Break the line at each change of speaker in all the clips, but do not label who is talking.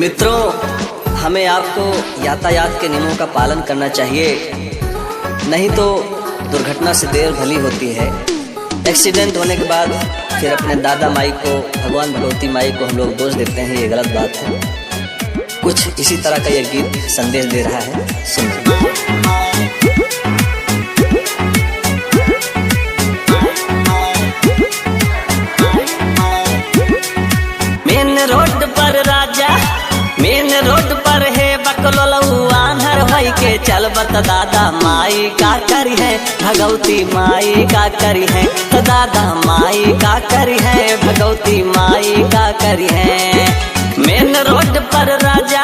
मित्रों, हमें आपको यातायात के नियमों का पालन करना चाहिए, नहीं तो दुर्घटना से देर भली होती है। एक्सीडेंट होने के बाद फिर अपने दादा माई को, भगवान भगवती माई को हम लोग दोष देते हैं, ये गलत बात है। कुछ इसी तरह का यह गीत संदेश दे रहा है, सुनिए। मेन रोड पर राजा, मेन रोड पर है बकलोलऊ आन्हर भाई के चलबत दादा माई का करी है, भगवती माई का करी है, तो दादा माई का करी है, भगवती माई का करी है। मेन रोड पर राजा,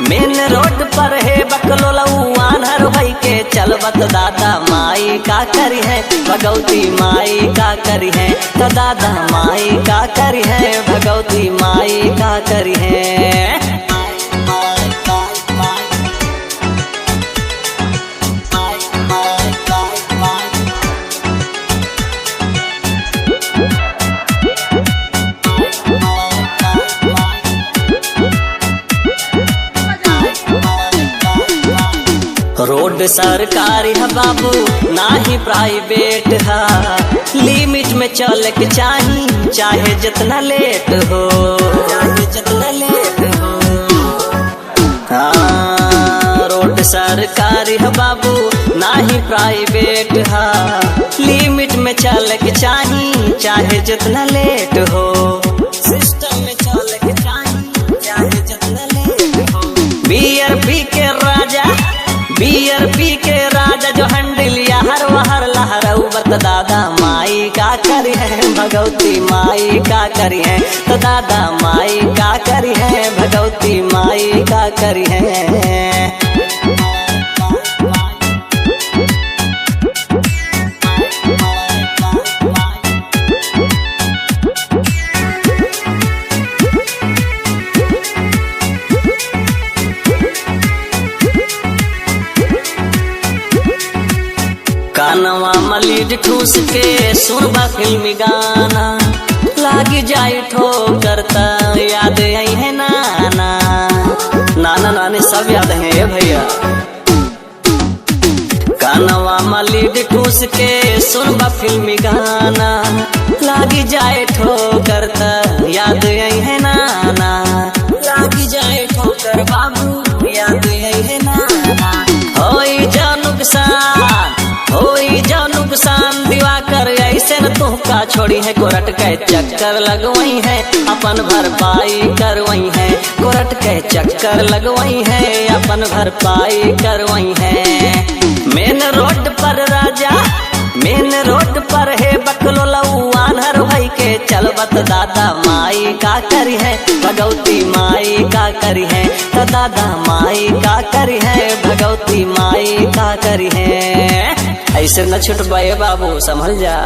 मेन रोड पर है बकलोलऊ आन्हर भाई के चलबत दादा माई का करी है, भगवती माई का करी है, तो दादा माई का करी है, भगवती माई का करी है। रोड सरकारी है बाबू, ना ही प्राइवेट है, लिमिट में चल के चाही, चाहे जितना लेट हो, चाहे जितना लेट हो। हाँ, रोड सरकारी है बाबू, ना ही प्राइवेट है, लिमिट में चल के चाही, चाहे जितना लेट हो। सिस्टम में चल के चाही, चाहे जितना लेट हो। बीआरपी के राजा, बीआरपी के राजा जो हंडिलिया हर वहर लहरऊ बत दादा माई का करी है, भगवती माई का करी है, तो दादा माई का करी है, भगवती माई का करी है। कानवा मलीड ठूस के सुनबा फिल्मी गाना, लागी जाई ठोकर त याद आई है नाना, नाना नानी सब याद है भैया। कानवा मलीड ठूस के सुनबा फिल्मी गाना, लागी जाए ठोकर त याद आई है नाना, लागी जाए ठोकर बाबू याद आई है नाना। होई जा नुकसान, होई जा नुकसान दिवाकर ऐसे न तुहका छोड़ी है, कोरट के चक्कर लगवई है, अपन भरपाई करवई है, कोरट के चक्कर लगवई है, अपन भरपाई करवई है। मेन रोड पर राजा, मेन रोड पर है बकलोलऊ आन्हर भाई के चलबत दादा माई का करी है, भगवती माई का करी है, तो दादा माई का करी है, भगवती माई का करी है। ऐसे न छुटबाए बाबू, संभल जा।